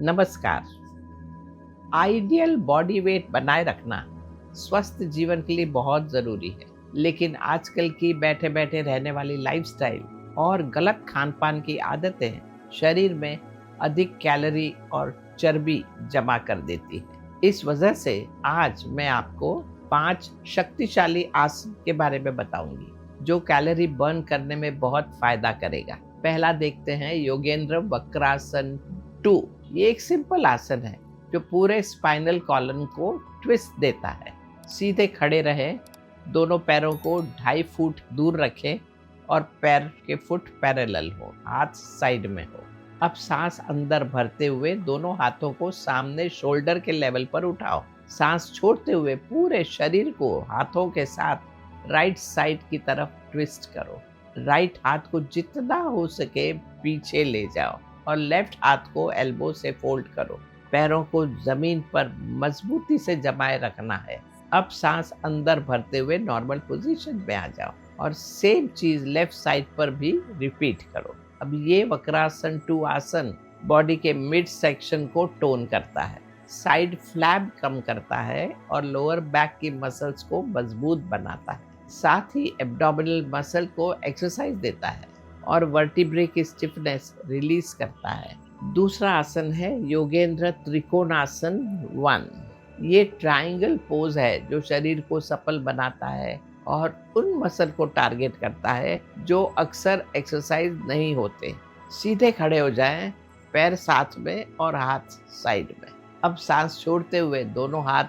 नमस्कार। Ideal body weight बनाए रखना स्वस्थ जीवन के लिए बहुत ज़रूरी है, लेकिन आजकल की बैठे-बैठे रहने वाली लाइफ़स्टाइल और गलत खान-पान की आदतें शरीर में अधिक कैलोरी और चर्बी जमा कर देती है। इस वजह से आज मैं आपको 5 शक्तिशाली आसन के बारे में बताऊंगी, जो कैलोरी बर्न करने में बहुत फायदा करेगा। पहला देखते हैं योगेंद्र वक्रासन 2। ये एक सिंपल आसन है जो पूरे स्पाइनल कॉलम को ट्विस्ट देता है। सीधे खड़े रहें, दोनों पैरों को 2.5 फुट दूर रखें और पैर के फुट पैरेलल हो, हाथ साइड में हो। अब सांस अंदर भरते हुए दोनों हाथों को सामने शोल्डर के लेवल पर उठाओ। सांस छोड़ते हुए पूरे शरीर को हाथों के साथ राइट साइड की तरफ ट्विस्ट करो। राइट हाथ को जितना हो सके पीछे ले जाओ और लेफ्ट हाथ को एल्बो से फोल्ड करो। पैरों को जमीन पर मजबूती से जमाए रखना है। अब सांस अंदर भरते हुए नॉर्मल पोजीशन में आ जाओ और सेम चीज लेफ्ट साइड पर भी रिपीट करो। अब ये वक्रासन 2 आसन बॉडी के मिड सेक्शन को टोन करता है, साइड फ्लैप कम करता है और लोअर बैक की मसल्स को मजबूत बनाता है। साथ ही एब्डोमिनल मसल को एक्सरसाइज देता है और वर्टिब्रे की स्टिफनेस रिलीज करता है। दूसरा आसन है योगेंद्र त्रिकोणासन 1। ये ट्रायंगल पोज है जो शरीर को सफल बनाता है और उन मसल को टारगेट करता है जो अक्सर एक्सरसाइज नहीं होते। सीधे खड़े हो जाएं, पैर साथ में और हाथ साइड में। अब सांस छोड़ते हुए दोनों हाथ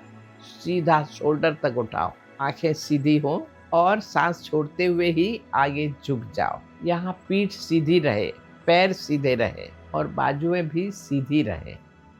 सीधा शोल्डर तक उठाओ, आंखें सीधी हो और सांस छोड़ते हुए ही आगे झुक जाओ। यहाँ पीठ सीधी रहे, पैर सीधे रहे और बाजुएं भी सीधी रहे।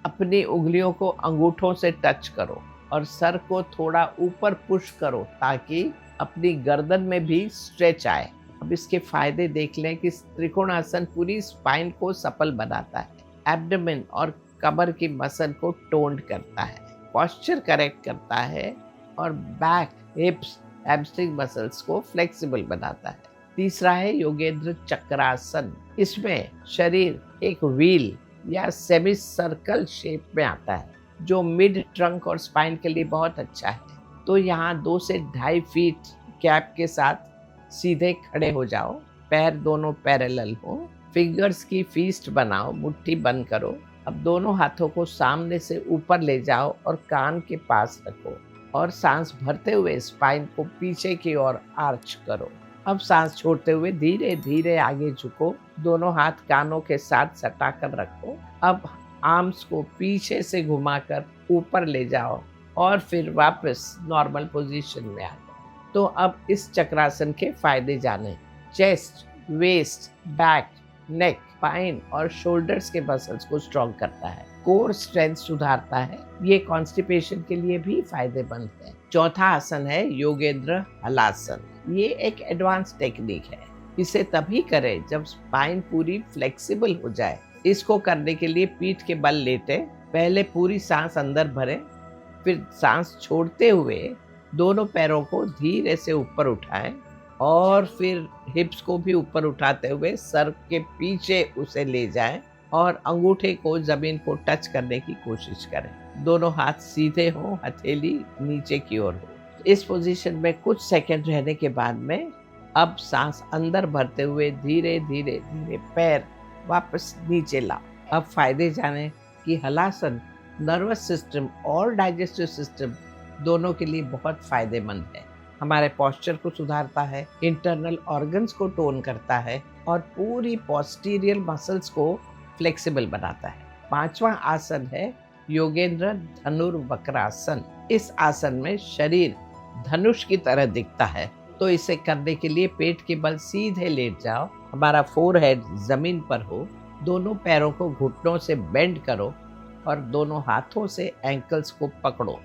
अपनी उंगलियों को अंगूठों से टच करो और सर को थोड़ा ऊपर पुश करो ताकि अपनी गर्दन में भी स्ट्रेच आए। अब इसके फायदे देख लें कि त्रिकोणासन पूरी स्पाइन को सफल बनाता है, एब्डोमेन और कमर की मसल को टोन्ड करता है, पोस्चर करेक्ट करता है और बैक, हिप्स, हैमस्ट्रिंग मसल्स को फ्लेक्सिबल बनाता है। तीसरा है योगेंद्र चक्रासन। इसमें शरीर एक व्हील या सेमी सर्कल शेप में आता है, जो मिड ट्रंक और स्पाइन के लिए बहुत अच्छा है। तो यहाँ 2 से 2.5 फीट गैप के साथ सीधे खड़े हो जाओ, पैर दोनों पैरेलल हो, फिंगर्स की फीस्ट बनाओ, मुट्ठी बंद करो। अब दोनों हाथों को सामने से ऊपर ले जाओ और कान के पास रखो और सांस भरते हुए स्पाइन को पीछे की ओर आर्च करो। अब सांस छोड़ते हुए धीरे धीरे आगे झुको, दोनों हाथ कानों के साथ सटा कर रखो। अब आर्म्स को पीछे से घुमाकर ऊपर ले जाओ और फिर वापस नॉर्मल पोजीशन में आ जाओ। तो अब इस चक्रासन के फायदे जाने। चेस्ट, वेस्ट, बैक, नेक, स्पाइन और शोल्डर्स के मसल्स को स्ट्रॉन्ग करता है, कोर स्ट्रेंथ सुधारता है। ये कॉन्स्टिपेशन के लिए भी फायदेमंद है। चौथा आसन है योगेंद्र हलासन। ये एक एडवांस टेक्निक है। इसे तभी करें जब स्पाइन पूरी फ्लेक्सिबल हो जाए। इसको करने के लिए पीठ के बल लेटे, पहले पूरी सांस अंदर भरें, फिर सांस छोड़ते हुए दोनों पैरों को धीरे से ऊपर उठाएं और फिर हिप्स को भी ऊपर उठाते हुए सर के पीछे उसे ले जाएं और अंगूठे को जमीन को टच करने की कोशिश करें। दोनों हाथ सीधे हों, हथेली नीचे की ओर हो। इस पोजीशन में कुछ सेकंड रहने के बाद में अब सांस अंदर भरते हुए धीरे धीरे धीरे पैर वापस नीचे लाओ। अब फायदे जाने कि हलासन नर्वस सिस्टम और डाइजेस्टिव सिस्टम दोनों के लिए बहुत फायदेमंद है। हमारे पोस्चर को सुधारता है, इंटरनल ऑर्गन्स को टोन करता है और पूरी पोस्टीरियर मसल्स को फ्लेक्सिबल बनाता है। पांचवा आसन है योगेंद्र धनुर्वक्रासन। इस आसन में शरीर धनुष की तरह दिखता है, तो इसे करने के लिए पेट के बल सीधे लेट जाओ, हमारा फोरहेड जमीन पर हो, दोनों पैरों को घुटनों से बेंड करो और दोनों हाथों से एंकल्स को पकड़ो।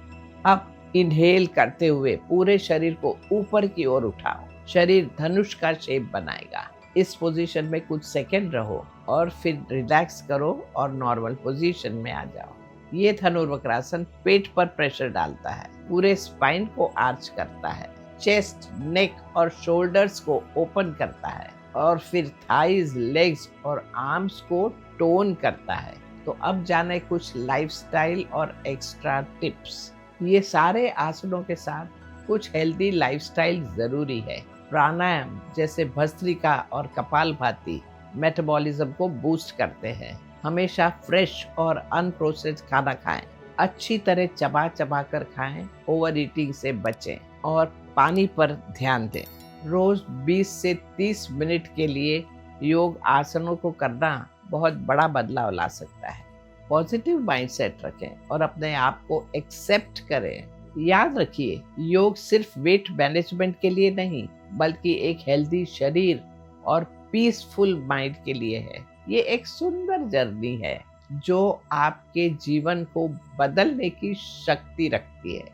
अब इनहेल करते हुए पूरे शरीर को ऊपर की ओर उठाओ, शरीर धनुष का शेप बनाएगा। इस पोजीशन में कुछ सेकंड रहो और फिर रिलैक्स करो और नॉर्मल पोजीशन में आ जाओ। ये धनुर्वक्रासन पेट पर प्रेशर डालता है, पूरे स्पाइन को आर्च करता है, चेस्ट, नेक और शोल्डर्स को ओपन करता है और फिर थाइज, लेग्स और आर्म्स को टोन करता है। तो अब जाने कुछ लाइफस्टाइल और एक्स्ट्रा टिप्स। ये सारे आसनों के साथ कुछ हेल्दी लाइफस्टाइल जरूरी है। प्राणायाम जैसे भस्त्रिका और कपालभाति मेटाबॉलिज्म को बूस्ट करते हैं। हमेशा फ्रेश और अनप्रोसेस्ड खाना खाएं। अच्छी तरह चबा चबा कर खाएं, ओवर ईटिंग से बचें और पानी पर ध्यान दें। रोज 20 से 30 मिनट के लिए योग आसनों को करना बहुत बड़ा बदलाव ला सकता है। पॉजिटिव माइंडसेट रखें और अपने आप को एक्सेप्ट करें। याद रखिए, योग सिर्फ वेट मैनेजमेंट के लिए नहीं, बल्कि एक हेल्दी शरीर और पीसफुल माइंड के लिए है। ये एक सुंदर जर्नी है जो आपके जीवन को बदलने की शक्ति रखती है।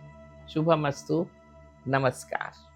शुभमस्तु। नमस्कार।